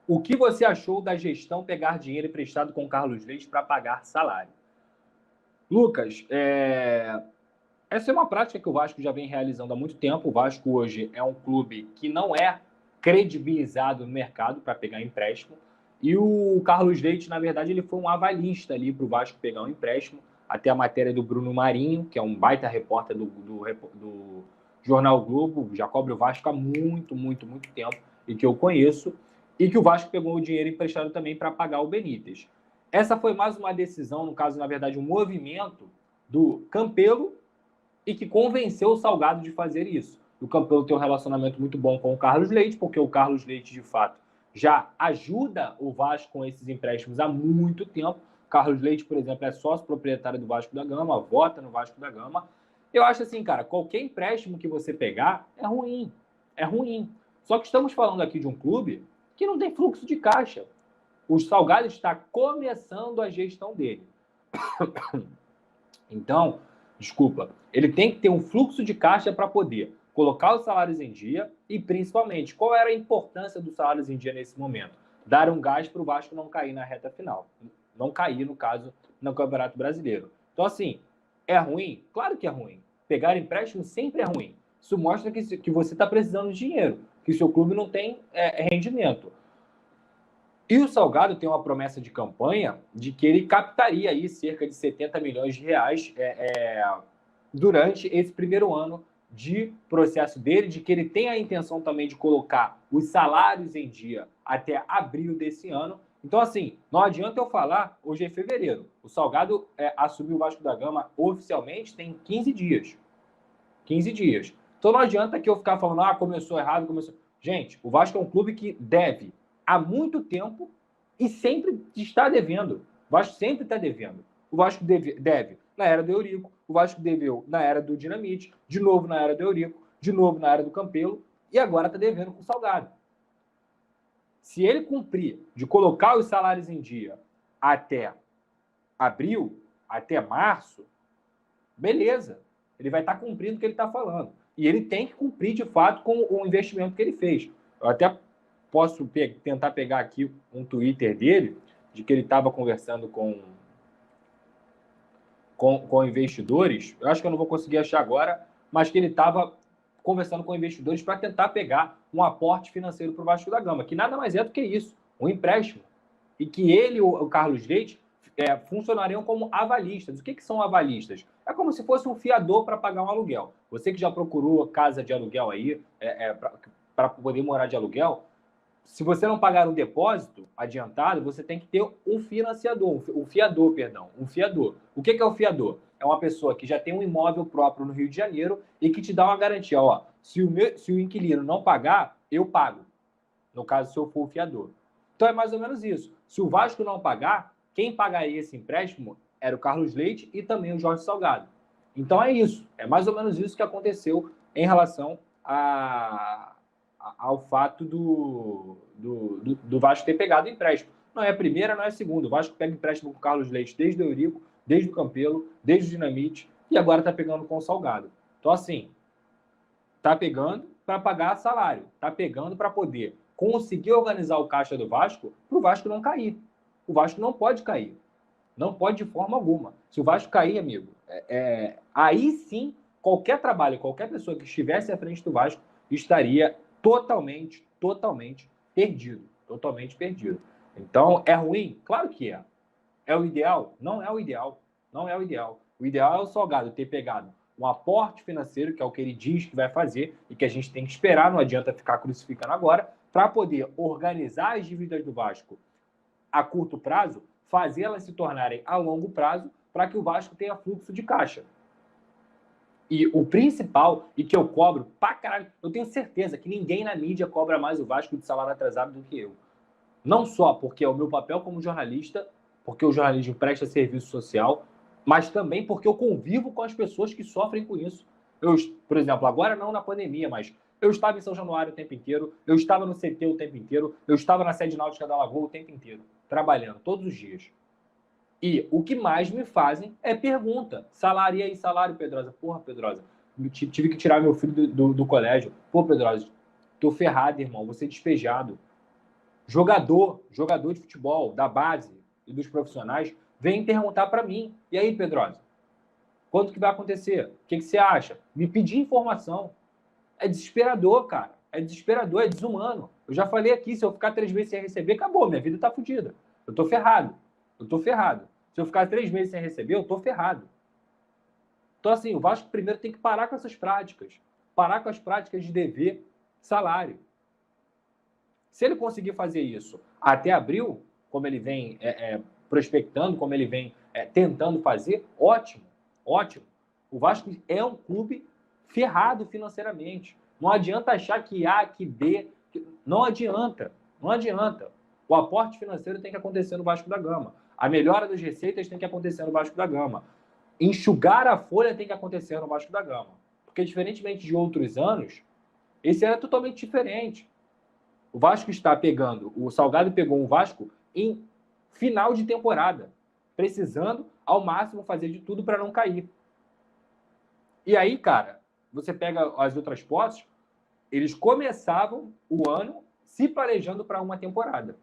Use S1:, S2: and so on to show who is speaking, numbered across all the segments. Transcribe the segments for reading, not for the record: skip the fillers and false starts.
S1: O que você achou da gestão pegar dinheiro emprestado com o Carlos Leite para pagar salário? Lucas, essa é uma prática que o Vasco já vem realizando há muito tempo. O Vasco hoje é um clube que não é credibilizado no mercado para pegar empréstimo. E o Carlos Leite, na verdade, ele foi um avalista ali para o Vasco pegar um empréstimo. Até a matéria do Bruno Marinho, que é um baita repórter do Jornal Globo, já cobre o Vasco há muito, muito, muito tempo, e que eu conheço, e que o Vasco pegou o dinheiro emprestado também para pagar o Benítez. Essa foi mais uma decisão, no caso, na verdade, um movimento do Campelo, e que convenceu o Salgado de fazer isso. O Campelo tem um relacionamento muito bom com o Carlos Leite, porque o Carlos Leite, de fato, já ajuda o Vasco com esses empréstimos há muito tempo. Carlos Leite, por exemplo, é sócio proprietário do Vasco da Gama, vota no Vasco da Gama. Eu acho assim, cara, qualquer empréstimo que você pegar é ruim. É ruim. Só que estamos falando aqui de um clube que não tem fluxo de caixa. O Salgado está começando a gestão dele. Então, desculpa, ele tem que ter um fluxo de caixa para poder colocar os salários em dia e, principalmente, qual era a importância dos salários em dia nesse momento? Dar um gás para o Vasco não cair na reta final. Não cair, no caso, no Campeonato Brasileiro. Então, assim, é ruim? Claro que é ruim. Pegar empréstimo sempre é ruim. Isso mostra que você está precisando de dinheiro, que o seu clube não tem rendimento. E o Salgado tem uma promessa de campanha de que ele captaria aí cerca de 70 milhões de reais durante esse primeiro ano de processo dele, de que ele tem a intenção também de colocar os salários em dia até abril desse ano. Então, assim, não adianta eu falar, hoje é fevereiro. O Salgado assumiu o Vasco da Gama oficialmente tem 15 dias. 15 dias. Então não adianta que eu ficar falando, começou errado, começou. Gente, o Vasco é um clube que deve há muito tempo e sempre está devendo. O Vasco sempre está devendo. O Vasco deve na era do Eurico, o Vasco deveu na era do Dinamite, de novo na era do Eurico, de novo na era do Campelo e agora está devendo com o Salgado. Se ele cumprir de colocar os salários em dia até abril, até março, beleza. Ele vai estar cumprindo o que ele está falando. E ele tem que cumprir, de fato, com o investimento que ele fez. Eu até posso tentar pegar aqui um Twitter dele, de que ele estava conversando com investidores. Eu acho que eu não vou conseguir achar agora, mas que ele estava conversando com investidores para tentar pegar um aporte financeiro para o Vasco da Gama, que nada mais é do que isso, um empréstimo. E que ele e o Carlos Leite funcionariam como avalistas. O que são avalistas? É como se fosse um fiador para pagar um aluguel. Você que já procurou casa de aluguel aí, para poder morar de aluguel, se você não pagar um depósito adiantado, você tem que ter um financiador, um fiador, perdão, um fiador. O que é o fiador? É uma pessoa que já tem um imóvel próprio no Rio de Janeiro e que te dá uma garantia, se o inquilino não pagar, eu pago. No caso, se eu for o fiador. Então é mais ou menos isso. Se o Vasco não pagar, quem pagaria esse empréstimo era o Carlos Leite e também o Jorge Salgado. Então é isso. É mais ou menos isso que aconteceu em relação ao fato do Vasco ter pegado o empréstimo. Não é a primeira, não é a segunda. O Vasco pega empréstimo com o Carlos Leite desde o Eurico, desde o Campelo, desde o Dinamite e agora está pegando com o Salgado. Então, assim, está pegando para pagar salário, está pegando para poder conseguir organizar o caixa do Vasco para o Vasco não cair. O Vasco não pode cair. Não pode de forma alguma. Se o Vasco cair, amigo, aí sim, qualquer trabalho, qualquer pessoa que estivesse à frente do Vasco estaria totalmente perdido. Totalmente perdido. Então, é ruim? Claro que é. É o ideal? Não é o ideal. Não é o ideal. O ideal é o Salgado ter pegado um aporte financeiro, que é o que ele diz que vai fazer e que a gente tem que esperar, não adianta ficar crucificando agora, para poder organizar as dívidas do Vasco a curto prazo, fazê-las se tornarem a longo prazo, para que o Vasco tenha fluxo de caixa. E o principal, e que eu cobro pra caralho, eu tenho certeza que ninguém na mídia cobra mais o Vasco de salário atrasado do que eu. Não só porque é o meu papel como jornalista, porque o jornalismo presta serviço social, mas também porque eu convivo com as pessoas que sofrem com isso. Por exemplo, agora não na pandemia, mas eu estava em São Januário o tempo inteiro, eu estava no CT o tempo inteiro, eu estava na sede náutica da Lagoa o tempo inteiro, trabalhando, todos os dias. E o que mais me fazem é pergunta. Salário, e aí, salário, Pedrosa? Porra, Pedrosa, tive que tirar meu filho do colégio. Pô, Pedrosa, tô ferrado, irmão, vou ser despejado. Jogador de futebol, da base e dos profissionais, vem perguntar para mim. E aí, Pedrosa, quando que vai acontecer? O que você acha? Me pedir informação. É desesperador, cara. É desesperador, é desumano. Eu já falei aqui, se eu ficar 3 meses sem receber, acabou, minha vida tá fodida. Eu tô ferrado. Se eu ficar 3 meses sem receber, eu tô ferrado. Então, assim, o Vasco primeiro tem que parar com essas práticas. Parar com as práticas de dever salário. Se ele conseguir fazer isso até abril, como ele vem prospectando, como ele vem tentando fazer, ótimo, ótimo. O Vasco é um clube ferrado financeiramente. Não adianta achar que A, que B. Não adianta. Não adianta. O aporte financeiro tem que acontecer no Vasco da Gama. A melhora das receitas tem que acontecer no Vasco da Gama. Enxugar a folha tem que acontecer no Vasco da Gama. Porque, diferentemente de outros anos, esse ano é totalmente diferente. O Vasco está pegando, o Salgado pegou um Vasco em final de temporada, precisando ao máximo fazer de tudo para não cair. E aí, cara, você pega as outras posses, eles começavam o ano se planejando para uma temporada,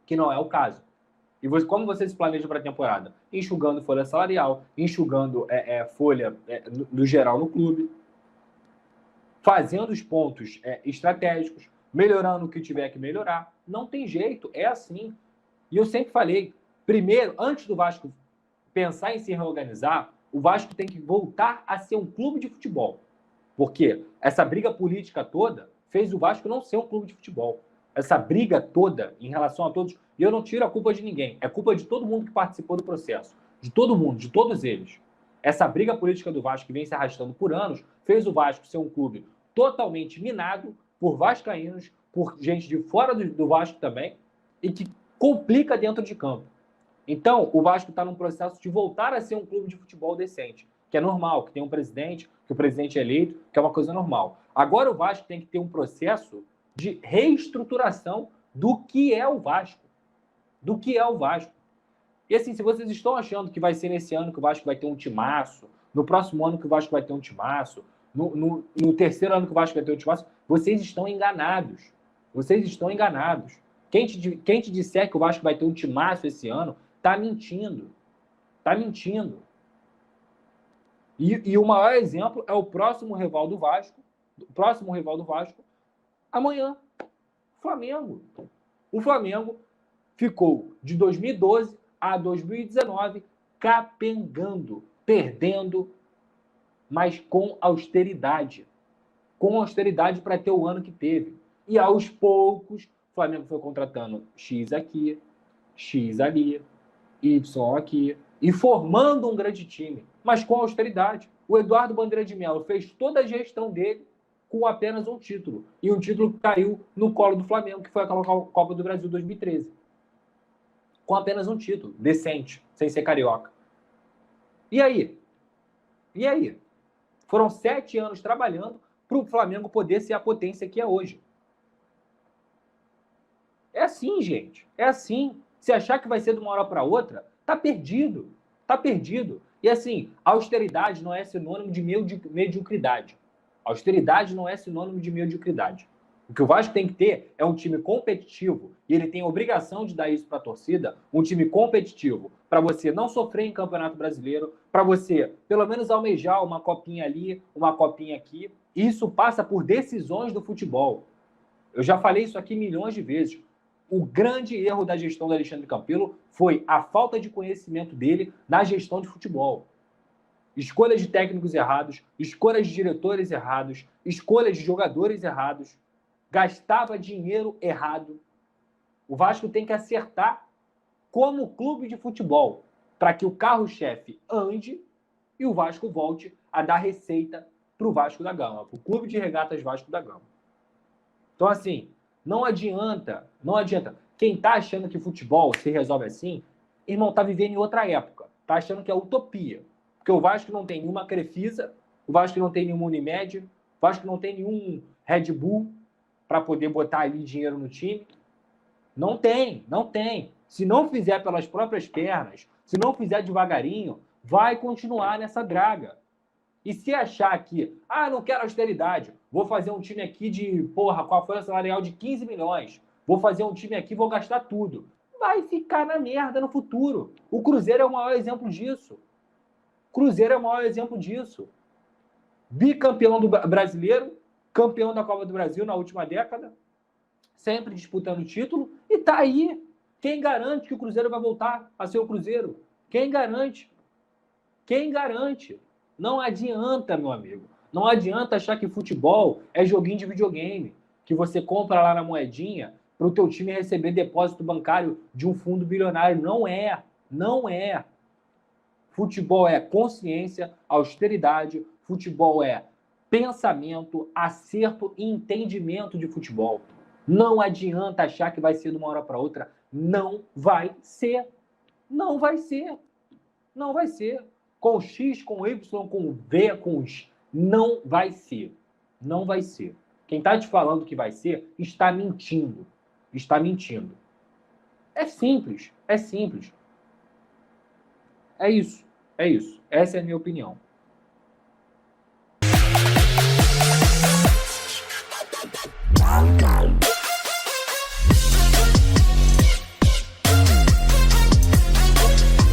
S1: que não é o caso. E você, como você se planeja para a temporada? Enxugando folha salarial, enxugando folha no geral no clube, fazendo os pontos estratégicos, melhorando o que tiver que melhorar. Não tem jeito, é assim. E eu sempre falei, primeiro, antes do Vasco pensar em se reorganizar, o Vasco tem que voltar a ser um clube de futebol. Porque essa briga política toda fez o Vasco não ser um clube de futebol. Essa briga toda em relação a todos, e eu não tiro a culpa de ninguém, é culpa de todo mundo que participou do processo. De todo mundo, de todos eles. Essa briga política do Vasco que vem se arrastando por anos fez o Vasco ser um clube totalmente minado por vascaínos, por gente de fora do Vasco também, e que complica dentro de campo. Então, o Vasco está num processo de voltar a ser um clube de futebol decente, que é normal, que tem um presidente, que o presidente é eleito, que é uma coisa normal. Agora o Vasco tem que ter um processo de reestruturação do que é o Vasco. Do que é o Vasco. E assim, se vocês estão achando que vai ser nesse ano que o Vasco vai ter um timaço, no próximo ano que o Vasco vai ter um timaço, no terceiro ano que o Vasco vai ter um timaço, vocês estão enganados. Vocês estão enganados. Quem te disser que o Vasco vai ter um timaço esse ano, tá mentindo. Tá mentindo. E o maior exemplo é o próximo rival do Vasco. Amanhã. Flamengo. O Flamengo ficou de 2012 a 2019 capengando, perdendo, mas com austeridade. Com austeridade para ter o ano que teve. E aos poucos, o Flamengo foi contratando X aqui, X ali, Y aqui, e formando um grande time, mas com austeridade. O Eduardo Bandeira de Mello fez toda a gestão dele com apenas um título. E um título que caiu no colo do Flamengo, que foi aquela Copa do Brasil 2013. Com apenas um título, decente, sem ser carioca. E aí? E aí? Foram 7 anos trabalhando para o Flamengo poder ser a potência que é hoje. É assim, gente. É assim. Se achar que vai ser de uma hora para outra, tá perdido. Tá perdido. E assim, austeridade não é sinônimo de mediocridade. Austeridade não é sinônimo de mediocridade. O que o Vasco tem que ter é um time competitivo, e ele tem a obrigação de dar isso para a torcida, um time competitivo, para você não sofrer em Campeonato Brasileiro, para você pelo menos almejar uma copinha ali, uma copinha aqui. Isso passa por decisões do futebol. Eu já falei isso aqui milhões de vezes. O grande erro da gestão do Alexandre Campelo foi a falta de conhecimento dele na gestão de futebol. Escolhas de técnicos errados, escolhas de diretores errados, escolhas de jogadores errados, gastava dinheiro errado. O Vasco tem que acertar como clube de futebol para que o carro-chefe ande e o Vasco volte a dar receita para o Vasco da Gama, para o Clube de Regatas Vasco da Gama. Então, assim, não adianta. Quem tá achando que futebol se resolve assim, irmão, tá vivendo em outra época. Tá achando que é utopia. Porque o Vasco não tem nenhuma Crefisa, o Vasco não tem nenhuma Unimed, o Vasco não tem nenhum Red Bull para poder botar ali dinheiro no time. Não tem. Se não fizer pelas próprias pernas, se não fizer devagarinho, vai continuar nessa draga. E se achar que, não quero austeridade, vou fazer um time aqui de, com a folha salarial de 15 milhões, vou fazer um time aqui, vou gastar tudo. Vai ficar na merda no futuro. O Cruzeiro é o maior exemplo disso. Cruzeiro é o maior exemplo disso. Bicampeão do brasileiro, campeão da Copa do Brasil na última década, sempre disputando o título, e tá aí. Quem garante que o Cruzeiro vai voltar a ser o Cruzeiro? Quem garante? Quem garante? Não adianta, meu amigo. Não adianta achar que futebol é joguinho de videogame, que você compra lá na moedinha para o teu time receber depósito bancário de um fundo bilionário. Não é. Não é. Futebol é consciência, austeridade. Futebol é pensamento, acerto e entendimento de futebol. Não adianta achar que vai ser de uma hora para outra. Não vai ser. Não vai ser. Não vai ser. Com X, com Y, com V, com X. Não vai ser. Não vai ser. Quem está te falando que vai ser está mentindo. Está mentindo. É simples. É simples. É isso. É isso. Essa é a minha opinião.